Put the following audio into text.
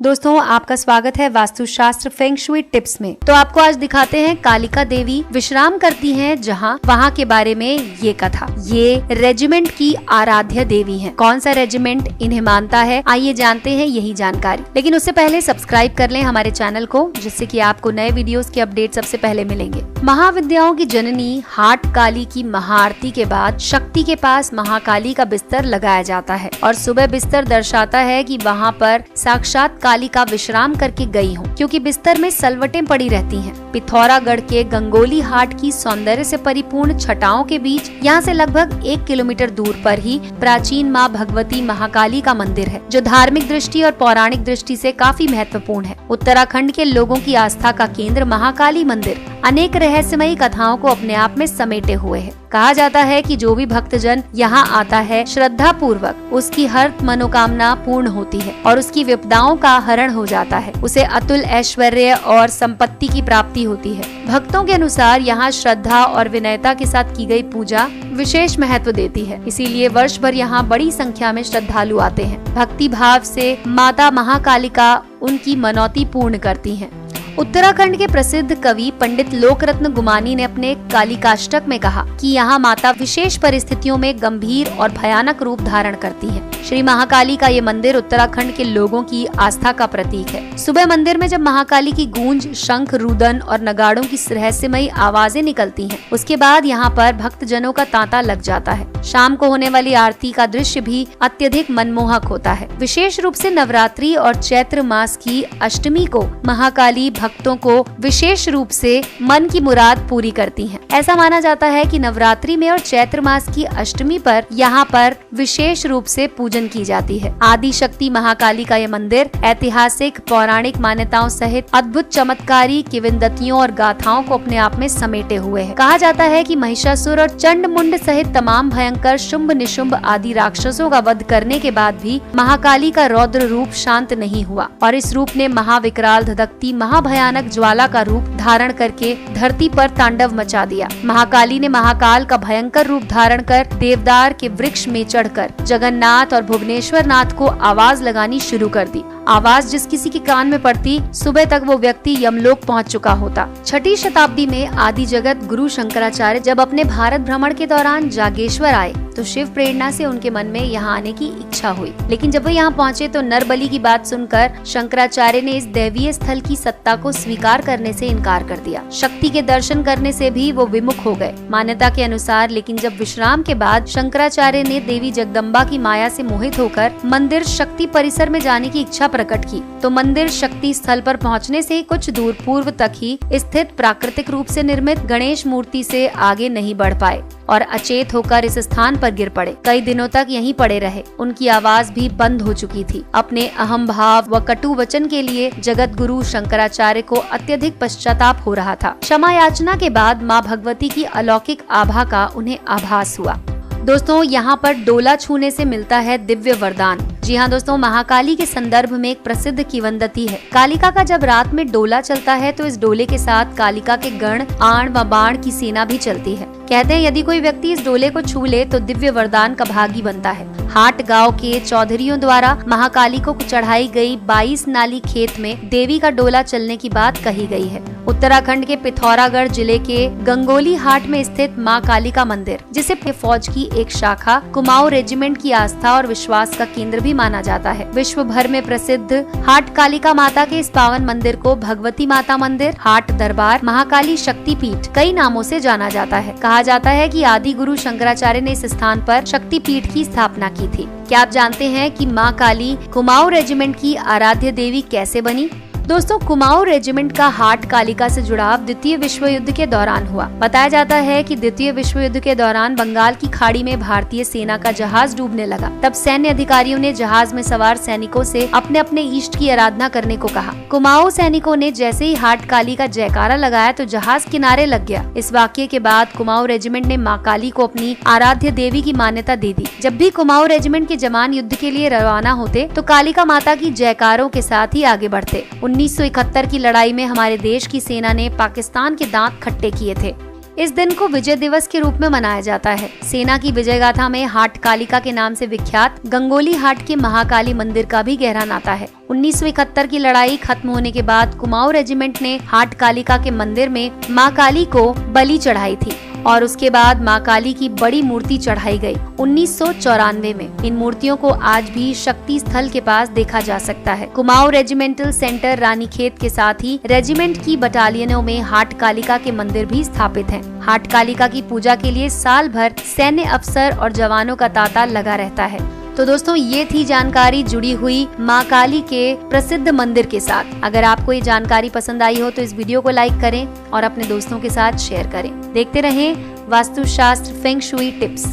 दोस्तों आपका स्वागत है वास्तुशास्त्र फेंग शुई टिप्स में। तो आपको आज दिखाते हैं कालिका देवी विश्राम करती हैं जहां, वहां के बारे में ये कथा। ये रेजिमेंट की आराध्य देवी हैं। कौन सा रेजिमेंट इन्हें मानता है, आइए जानते हैं यही जानकारी। लेकिन उससे पहले सब्सक्राइब कर लें हमारे चैनल को, जिससे कि आपको नए वीडियोस के अपडेट सबसे पहले मिलेंगे। महाविद्याओं की जननी हाट काली की महाआरती के बाद शक्ति के पास महाकाली का बिस्तर लगाया जाता है और सुबह बिस्तर दर्शाता है कि वहाँ पर साक्षात कालिका विश्राम करके गई हूँ, क्योंकि बिस्तर में सलवटें पड़ी रहती हैं। पिथौरागढ़ के गंगोली हाट की सौंदर्य से परिपूर्ण छटाओं के बीच यहाँ से लगभग 1 किलोमीटर दूर पर ही प्राचीन माँ भगवती महाकाली का मंदिर है, जो धार्मिक दृष्टि और पौराणिक दृष्टि से काफी महत्वपूर्ण है। उत्तराखंड के लोगों की आस्था का केंद्र महाकाली मंदिर अनेक रहस्यमयी कथाओं को अपने आप में समेटे हुए है। कहा जाता है कि जो भी भक्तजन यहाँ आता है श्रद्धा पूर्वक, उसकी हर मनोकामना पूर्ण होती है और उसकी विपदाओं का हरण हो जाता है। उसे अतुल ऐश्वर्य और संपत्ति की प्राप्ति होती है। भक्तों के अनुसार यहाँ श्रद्धा और विनयता के साथ की गई पूजा विशेष महत्व देती है, इसीलिए वर्ष भर यहाँ बड़ी संख्या में श्रद्धालु आते हैं। भक्ति भाव से माता महाकालिका उनकी मनौती पूर्ण करती हैं। उत्तराखंड के प्रसिद्ध कवि पंडित लोकरत्न गुमानी ने अपने कालिकाष्टक में कहा कि यहाँ माता विशेष परिस्थितियों में गंभीर और भयानक रूप धारण करती है। श्री महाकाली का ये मंदिर उत्तराखंड के लोगों की आस्था का प्रतीक है। सुबह मंदिर में जब महाकाली की गूंज, शंख, रुदन और नगाड़ों की रहस्यमयी आवाजें निकलती हैं, उसके बाद यहाँ पर भक्तजनों का तांता लग जाता है। शाम को होने वाली आरती का दृश्य भी अत्यधिक मनमोहक होता है। विशेष रूप से नवरात्रि और चैत्र मास की अष्टमी को महाकाली भक्तों को विशेष रूप से मन की मुराद पूरी करती हैं। ऐसा माना जाता है कि नवरात्रि में और चैत्र मास की अष्टमी पर यहाँ पर विशेष रूप से पूजन की जाती है। आदि शक्ति महाकाली का यह मंदिर ऐतिहासिक पौराणिक मान्यताओं सहित अद्भुत चमत्कारी किंवदंतियों और गाथाओं को अपने आप में समेटे हुए है। कहा जाता है कि महिषासुर और चंड मुंड सहित तमाम भयंकर शुंभ निशुंभ आदि राक्षसों का वध करने के बाद भी महाकाली का रौद्र रूप शांत नहीं हुआ और इस रूप ने महाविकराल धधकती महाभयानक ज्वाला का रूप धारण करके धरती पर तांडव मचा दिया। महाकाली ने महाकाल का भयंकर रूप धारण कर देवदार के वृक्ष में चढ़कर जगन्नाथ और भुवनेश्वर नाथ को आवाज लगानी शुरू कर दी। आवाज जिस किसी के कान में पड़ती, सुबह तक वो व्यक्ति यमलोक पहुंच चुका होता। 6ठी शताब्दी में आदि जगत गुरु शंकराचार्य जब अपने भारत भ्रमण के दौरान जागेश्वर आए तो शिव प्रेरणा से उनके मन में यहाँ आने की इच्छा हुई। लेकिन जब वो यहाँ पहुँचे तो नरबली की बात सुनकर शंकराचार्य ने इस दैवीय स्थल की सत्ता को स्वीकार करने से इनकार कर दिया। शक्ति के दर्शन करने से भी वो विमुख हो गए। मान्यता के अनुसार लेकिन जब विश्राम के बाद शंकराचार्य ने देवी जगदम्बा की माया से मोहित होकर मंदिर शक्ति परिसर में जाने की इच्छा प्रकट की, तो मंदिर शक्ति स्थल पर पहुंचने से कुछ दूर पूर्व तक ही स्थित प्राकृतिक रूप से निर्मित गणेश मूर्ति से आगे नहीं बढ़ पाए और अचेत होकर इस स्थान पर गिर पड़े। कई दिनों तक यहीं पड़े रहे। उनकी आवाज भी बंद हो चुकी थी। अपने अहम भाव व कटु वचन के लिए जगत गुरु शंकराचार्य को अत्यधिक पश्चाताप हो रहा था। क्षमा याचना के बाद माँ भगवती की अलौकिक आभा का उन्हें आभास हुआ। दोस्तों यहाँ पर डोला छूने से मिलता है दिव्य वरदान। जी हाँ दोस्तों, महाकाली के संदर्भ में एक प्रसिद्ध किंवदंती है। कालिका का जब रात में डोला चलता है तो इस डोले के साथ कालिका के गण, आण व बाण की सेना भी चलती है। कहते हैं यदि कोई व्यक्ति इस डोले को छू ले तो दिव्य वरदान का भागी बनता है। हाट गांव के चौधरियों द्वारा महाकाली को चढ़ाई गई 22 नाली खेत में देवी का डोला चलने की बात कही गई है। उत्तराखंड के पिथौरागढ़ जिले के गंगोली हाट में स्थित माँ काली का मंदिर, जिसे फौज की एक शाखा कुमाऊं रेजिमेंट की आस्था और विश्वास का केंद्र भी माना जाता है। विश्व भर में प्रसिद्ध हाट कालिका माता के इस पावन मंदिर को भगवती माता मंदिर, हाट दरबार, महाकाली शक्ति पीठ कई नामों से जाना जाता है। कहा जाता है कि आदि गुरु शंकराचार्य ने इस स्थान पर शक्ति पीठ की स्थापना की थी। क्या आप जानते हैं कि माँ काली कुमाऊं रेजिमेंट की आराध्य देवी कैसे बनी? दोस्तों, कुमाऊं रेजिमेंट का हाट कालिका से जुड़ाव द्वितीय विश्व युद्ध के दौरान हुआ। बताया जाता है कि द्वितीय विश्व युद्ध के दौरान बंगाल की खाड़ी में भारतीय सेना का जहाज डूबने लगा। तब सैन्य अधिकारियों ने जहाज में सवार सैनिकों से अपने अपने इष्ट की आराधना करने को कहा। कुमाऊं सैनिकों ने जैसे ही हाट काली का जयकारा लगाया तो जहाज किनारे लग गया। इस वाक्य के बाद कुमाऊं रेजिमेंट ने माँ काली को अपनी आराध्य देवी की मान्यता दे दी। जब भी कुमाऊं रेजिमेंट के जवान युद्ध के लिए रवाना होते तो कालिका माता की जयकारों के साथ ही आगे बढ़ते। 1971 की लड़ाई में हमारे देश की सेना ने पाकिस्तान के दांत खट्टे किए थे। इस दिन को विजय दिवस के रूप में मनाया जाता है। सेना की विजय गाथा में हाट कालिका के नाम से विख्यात गंगोली हाट के महाकाली मंदिर का भी गहरा नाता है। 1971 की लड़ाई खत्म होने के बाद कुमाऊं रेजिमेंट ने हाट कालिका के मंदिर में मां काली को बलि चढ़ाई थी और उसके बाद मां काली की बड़ी मूर्ति चढ़ाई गई 1994 में। इन मूर्तियों को आज भी शक्ति स्थल के पास देखा जा सकता है। कुमाऊं रेजिमेंटल सेंटर रानीखेत के साथ ही रेजिमेंट की बटालियनों में हाट कालिका के मंदिर भी स्थापित हैं। हाट कालिका की पूजा के लिए साल भर सैन्य अफसर और जवानों का तांता लगा रहता है। तो दोस्तों, ये थी जानकारी जुड़ी हुई मां काली के प्रसिद्ध मंदिर के साथ। अगर आपको ये जानकारी पसंद आई हो तो इस वीडियो को लाइक करें और अपने दोस्तों के साथ शेयर करें। देखते रहें वास्तुशास्त्र फेंग शुई टिप्स।